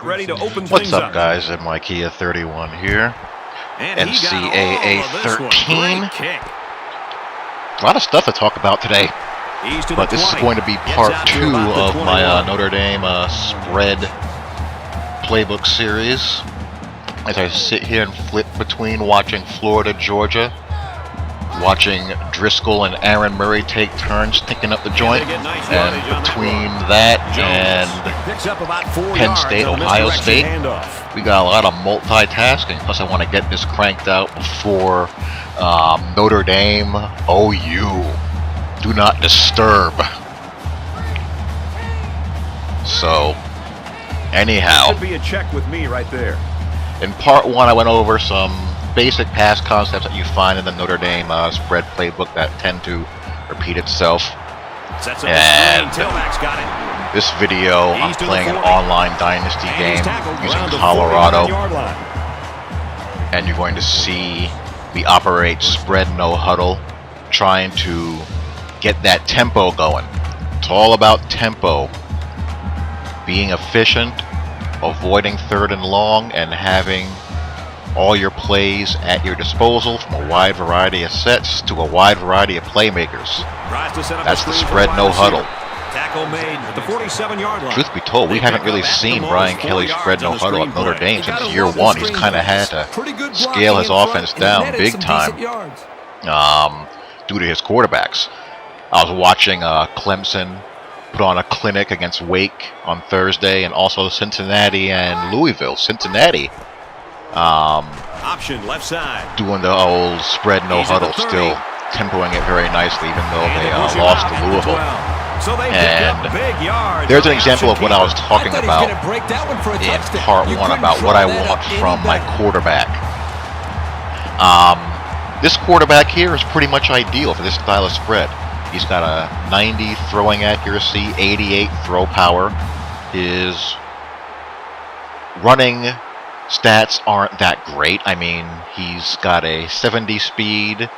Ready to open What's up, guys? Ncaa 31 here. Ncaa 13. A lot of stuff to talk about today, but this is going to be part 2 of my Notre Dame spread playbook series. As I sit here and flip between watching Florida, Georgia, watching Driscoll and Aaron Murray take turns picking up the joint, and between that and Penn State, Ohio State, we got a lot of multitasking. Plus, I want to get this cranked out before Notre Dame OU. Do not disturb. So, anyhow, should be a check with me right there. In part 1, I went over some basic pass concepts that you find in the Notre Dame spread playbook that tend to repeat itself. And this video, I'm playing an online dynasty game using Colorado, and you're going to see me operate spread no huddle, trying to get that tempo going. It's all about tempo, being efficient, avoiding 3rd and long, and having all your plays at your disposal from a wide variety of sets to a wide variety of playmakers. That's the spread no huddle. Tackle made at the 47-yard line. Truth be told, we haven't really seen Brian Kelly spread no huddle at Notre Dame since year 1. He's kind of had to scale his offense down big time due to his quarterbacks. I was watching Clemson put on a clinic against Wake on Thursday, and also Cincinnati and Louisville. Cincinnati option left side, doing the old spread no huddle, still tempoing it very nicely, even though they lost to Louisville. And there's an example of what I was talking about in part 1 about what I want from my quarterback. This quarterback here is pretty much ideal for this style of spread. He's got a 90 throwing accuracy, 88 throw power. His running stats aren't that great. I mean, he's got a 70 speed,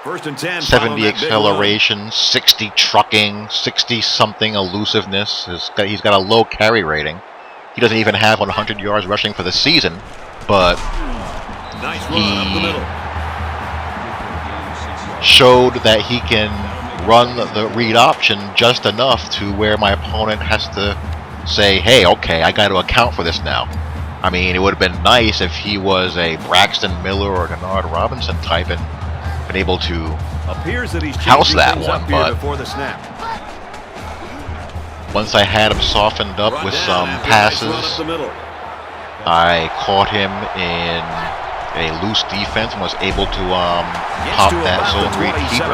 70 acceleration, 60 trucking, 60 something elusiveness. He's got a low carry rating. He doesn't even have 100 yards rushing for the season, but he showed that he can run the read option just enough to where my opponent has to say, hey, okay, I got to account for this now. I mean, it would have been nice if he was a Braxton Miller or Denard Robinson type and been able to house that one, but once I had him softened up with some passes, I caught him in a loose defense and was able to pop that zone read keeper.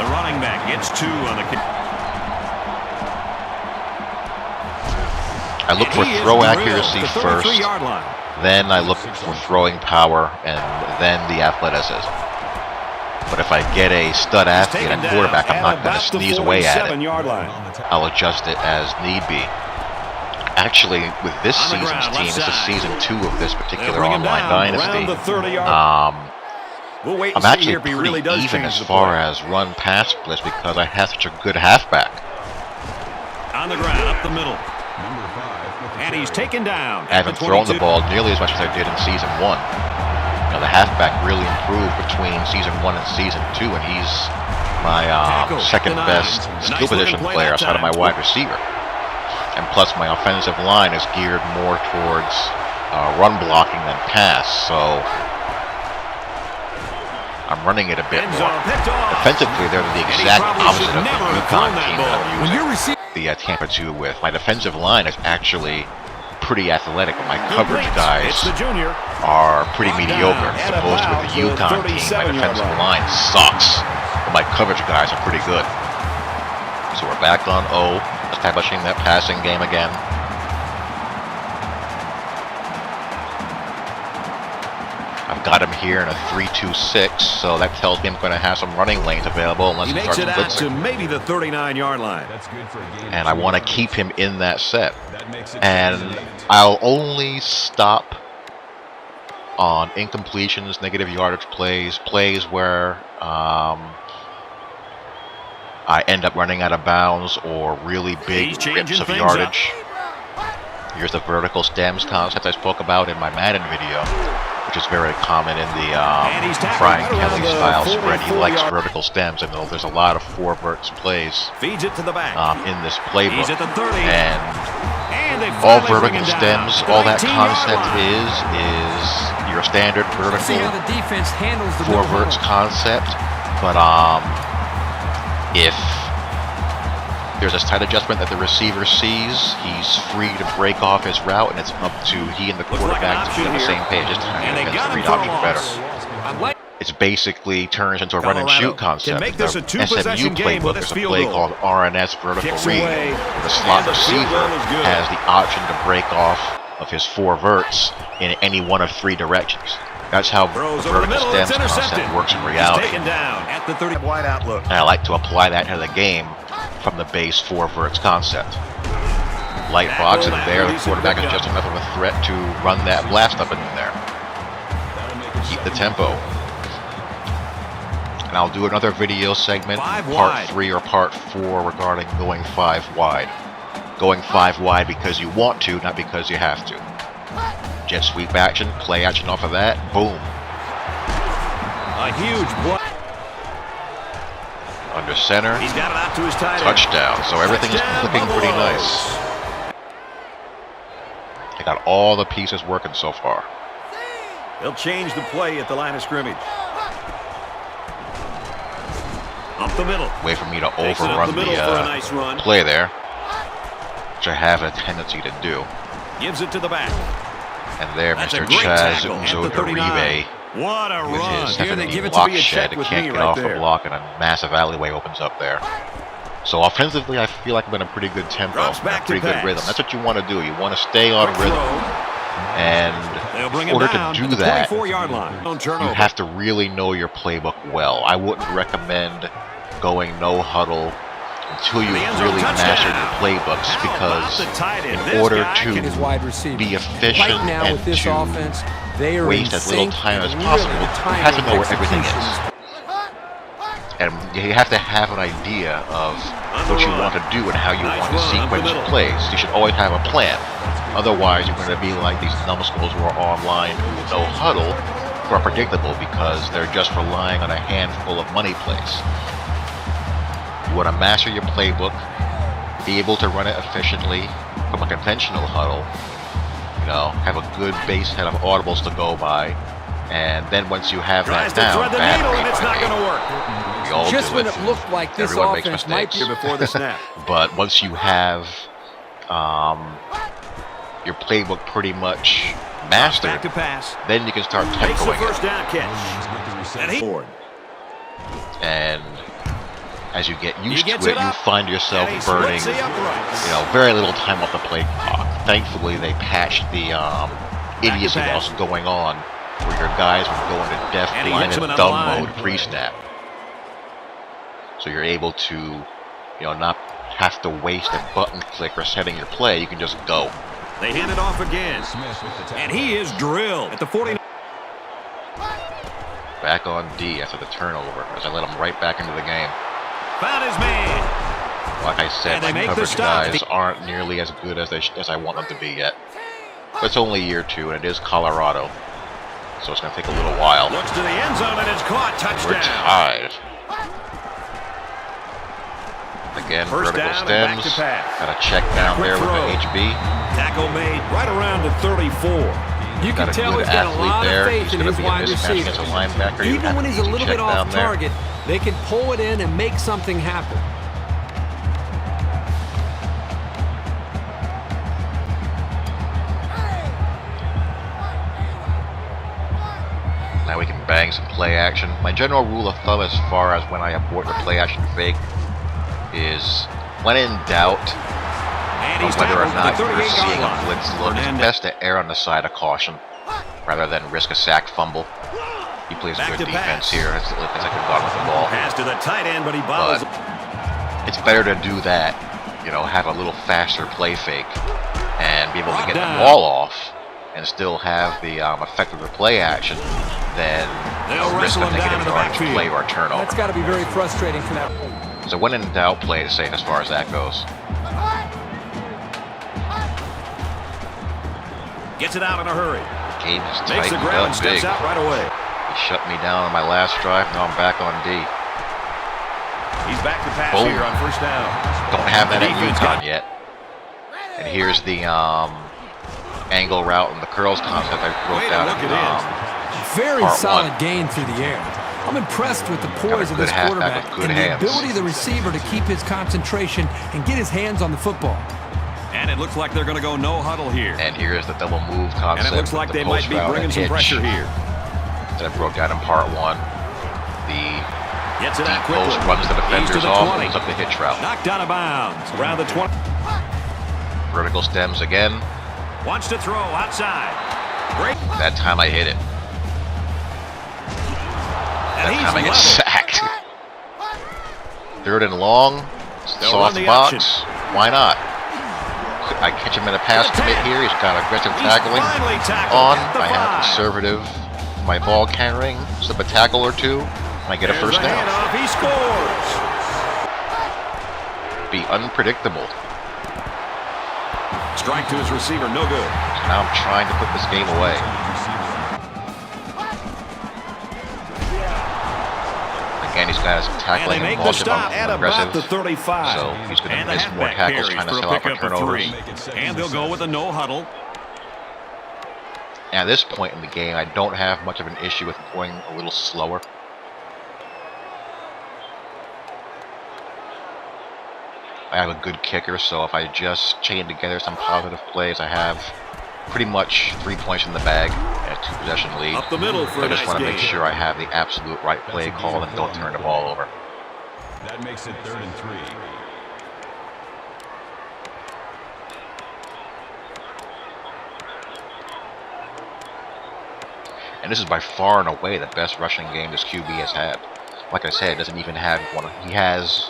The running back gets 2 on the kick. I look for throw accuracy first, then I look for throwing power, and then the athleticism. But if I get a stud athlete and quarterback, I'm not going to sneeze away at it. I'll adjust it as need be. Actually, with this season's team, this is season 2 of this particular online dynasty. I'm actually pretty even as far as run-pass splits because I have such a good halfback. On the ground, up the middle. And he's taken down. I haven't thrown the ball nearly as much as I did in season 1. Now, the halfback really improved between season 1 and season 2, and he's my second best skill position player outside of my wide receiver. And plus, my offensive line is geared more towards run blocking than pass, so I'm running it a bit more. Defensively, they're the exact opposite of the UConn team that I'm using the Tampa.2 with. My defensive line is actually pretty athletic, but my coverage guys are pretty mediocre, as opposed to with the UConn team. My defensive line sucks, but my coverage guys are pretty good. So we're back on O, establishing that passing game again. I've got him here in a 3-2-6, so that tells me I'm going to have some running lanes available unless he starts blitzing. To maybe the 39-yard line. And I want to keep him in that set. And I'll only stop on incompletions, negative yardage plays where I end up running out of bounds or really big rips of yardage. Here's the vertical stems concept I spoke about in my Madden video, which is very common in the Brian Kelly style spread. He likes vertical stems, and there's a lot of four verts plays Feeds it to the back. in this playbook. He's at the 30. And they all vertical stems, all that concept is your standard vertical four verts concept. But if there's a tight adjustment that the receiver sees, he's free to break off his route, and it's up to he and the quarterback to be on the same page. Just to read options better. It's basically turns into a run and shoot concept. In the SMU playbook, there's a play called RNS vertical read, where the slot receiver has the option to break off of his four verts in any one of three directions. That's how the vertical stems concept works in reality. And I like to apply that to the game from the base four verts concept. Light box in there, the quarterback is just enough of a threat to run that blast up in there. Keep the tempo. And I'll do another video segment, part 3 or part 4, regarding going 5 wide. Going 5 wide because you want to, not because you have to. Jet sweep action, play action off of that, boom. A huge block. Under center, He's got it out to his tight end. Touchdown. So everything is clicking pretty nice. I got all the pieces working so far. They'll change the play at the line of scrimmage. Up the middle. Wait for me to overrun the play there, which I have a tendency to do. Gives it to the back. And there, Mr. Ncaa What a with run. his heavy block shed, can't get off the block, and a massive alleyway opens up there. So offensively, I feel like I'm in a pretty good tempo, a pretty good rhythm. That's what you want to do. You want to stay on rhythm. And in order to do that, you have to really know your playbook well. I wouldn't recommend going no huddle until you really master your playbooks, because in order to be efficient and to waste as little time as possible, you have to know where everything is. And you have to have an idea of what you want to do and how you want to sequence your plays. You should always have a plan. Otherwise, you're going to be like these numbskulls who are online who no huddle, who are predictable because they're just relying on a handful of money plays. You want to master your playbook, be able to run it efficiently from a conventional huddle, you know, have a good base set of audibles to go by, and then once you have that down, we all just do when it. it looked like this Everyone makes offense might mistakes. be before the snap. But once you have your playbook pretty much mastered, Back to pass. then you can start Makes the tempoing first it. down catch. And he And as you get used to gets it, it you up, find yourself and he burning, splits the uprights. you know, very little time off the play clock. Thankfully, they patched the idiocy that was going on, where your guys would go into deaf, And he blind, hits him and in dumb line. mode pre-snap. So you're able to, you know, not have to waste a button click or setting your play. You can just go. They hand it off again. And he is drilled at the 49. Back on D after the turnover, as I let him right back into the game. Found his man. Like I said, And they my make the coverage stop. guys aren't nearly as good as I want them to be yet. But it's only year 2, and it is Colorado, so it's going to take a little while. Looks to the end zone and it's caught. Touchdown. We're tied. Again, First vertical down and back stems. to pass. Got a check down there with throw. the HB. Tackle made right around the 34. You can Got a tell good he's got a athlete lot there. of faith He's in going his to be a wide mismatch receiver. against a linebacker. You Even have when an he's a easy little check bit off down there. target, they can pull it in and make something happen. Now we can bang some play action. My general rule of thumb as far as when I abort the play action fake is, when in doubt And on he's whether or tackled not at the you're 38-yard seeing a line. blitz look, it's best to err on the side of caution rather than risk a sack fumble. He plays Back good to defense pass. here. It's like I could have gone with the ball. Pass to the tight end, but he bobbles. But it's better to do that, you know, have a little faster play fake and be able to get the ball off and still have the effect of the play action than risk a negative yardage play or a turnover. That's got to be very frustrating for that. So when in doubt, play it safe as far as that goes. Gets it out in a hurry. Game is Makes the tightened grab up and steps big. out right away. He shut me down on my last drive. Now I'm back on D. He's back to pass Boom. here on first down. Don't have that The at defense UConn yet. And here's the angle route and the curls concept I broke Way to down look in it Very part solid one. gain through the air. I'm impressed with the poise of good this halfback quarterback with good and hands. the ability of the receiver to keep his concentration and get his hands on the football. And it looks like they're going to go no huddle here. And here's the double move concept. And it looks like with the they might post be route bringing and some hitch pressure here. that I broke down in part one. The Gets it out deep post quickly. runs the He's to defenders the off 20. and moves up the hitch route. Knocked out of bounds. Around the 20. Vertical stems again. Wants to throw outside. Great. That time I hit it. And That he's time I get level. sacked. 3rd and long. They'll Soft run the box. option. Why not? I catch him in a pass commit here. He's got aggressive He's tackling finally tackled on. at the I have 5. conservative my ball carrying, slip a tackle or two, and I get a There's first the down. handoff. He scores. Be unpredictable. Strike to his receiver. No good. So now I'm trying to put this game away. Again, he's got his And they tackling make and the motion stop at aggressive. about the 35. So he's going to And the miss more halfback tackles carries trying to for a sell out for pickup of turnovers. 3. And they'll go with a no huddle. At this point in the game, I don't have much of an issue with going a little slower. I have a good kicker, so if I just chain together some positive plays, I have pretty much 3 points in the bag and a 2-possession lead. Up the middle for I a just nice want to game. make sure I have the absolute right play called and don't turn the ball over. That makes it 3rd and 3. And this is by far and away the best rushing game this QB has had. Like I said, it doesn't even have one. He has,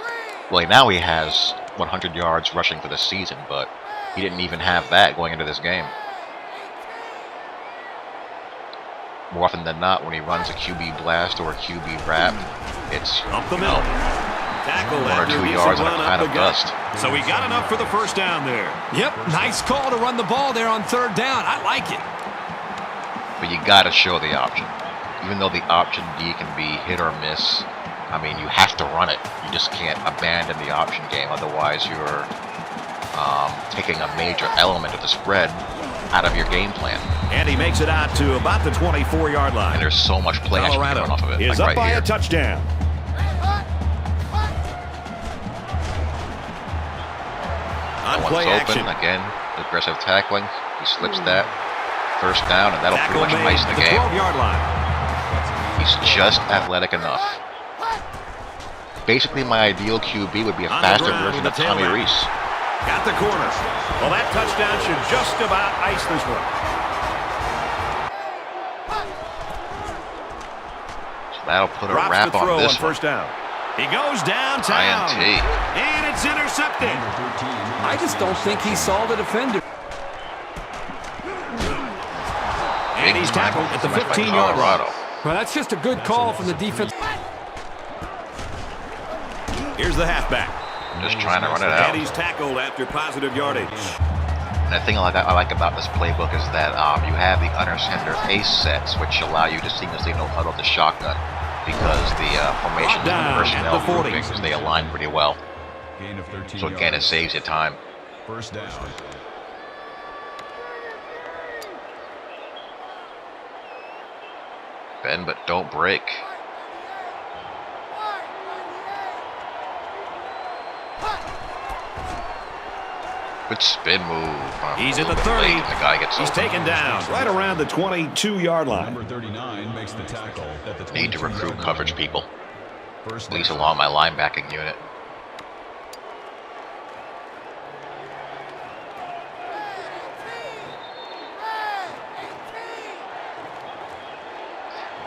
well, now he has 100 yards rushing for the season, but he didn't even have that going into this game. More often than not, when he runs a QB blast or a QB wrap, it's Up the middle. Tackle 1 or after 2 decent yards and a run up cloud the of gut. dust. So he got enough for the first down there. Yep, nice call to run the ball there on 3rd down. I like it. But you gotta show the option. Even though the option D can be hit or miss, I mean, you have to run it. You just can't abandon the option game. Otherwise, you're taking a major element of the spread out of your game plan. And he makes it out to about the 24-yard line. And there's so much play action you can Colorado run off of it. is Like up right by here. a touchdown. On One's play open. action. Again, aggressive tackling. He slips that. First down, and that'll Tackle pretty much made ice at the the game. 12-yard line. He's just athletic enough. Basically, my ideal QB would be a On the faster ground version with of the Tommy tailback. Reese. Got the corner. Well, that touchdown should just about ice this one. So that'll put a Drops wrap the throw on on this one. first down. He goes downtown. INT. And it's intercepted. I just don't think he saw the defender. And he's tackled at the 15-yard line. Colorado. Well, that's just a good call from the defense. Here's the halfback. Just trying to run it out. And he's tackled after positive yardage. And the thing I like about this playbook is that you have the under center ace sets, which allow you to seamlessly no huddle the shotgun because the formations and Down the personnel at the 40. groupings, they align pretty well. Gain of 13 So again, it yards. saves you time. First down. Bend but don't break. Good spin move. He's A at the little bit 30. late, and the guy gets He's open. taken down right around the 22-yard line. Number 39 makes the tackle at the Need to recruit 22-yard coverage line. people, First at least down. along my linebacking unit.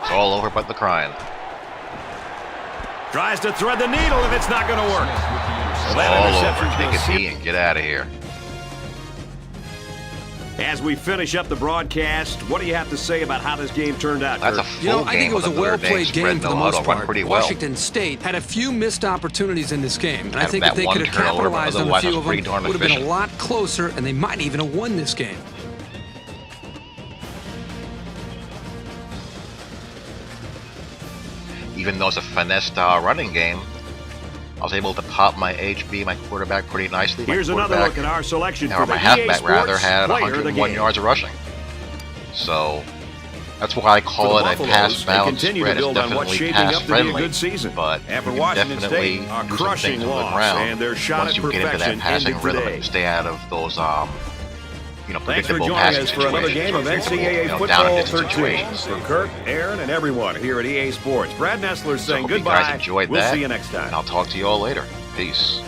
It's all over but the crying. Tries to thread the needle, and it's not going to work. Well, that All over. interception's Take gonna a seal- knee and get out of here. As we finish up the broadcast, what do you have to say about how this game turned out, That's a Kurt? full You know, I think game it was a with Notre Dame well-played spread, game for the no most huddle, run part. pretty well. Washington State had a few missed opportunities in this game, and I Had think that if they one could have turnover, but capitalized on a otherwise few was of them, pretty it darn would have been a efficient. lot closer, and they might even have won this game. even though it's a finesse-style running game, I was able to pop my HB, my quarterback, pretty nicely. Here's another look at our selection for the my EA halfback rather Sports had Player of the 101 Game. yards of rushing. So that's why I call it a pass balance spread. It's definitely pass friendly, but after you can Washington definitely State, a do some crushing things on the loss, ground and their shot once at you get into that perfection passing ended rhythm today. and stay out of those Thanks for predictable joining passing us for another situations. game of NCAA down Football and distance 13. situations. For Kurt, Aaron, and everyone here at EA Sports, Brad Nessler So saying hope you goodbye. guys enjoyed We'll that, see you next time. and I'll talk to you all later. Peace.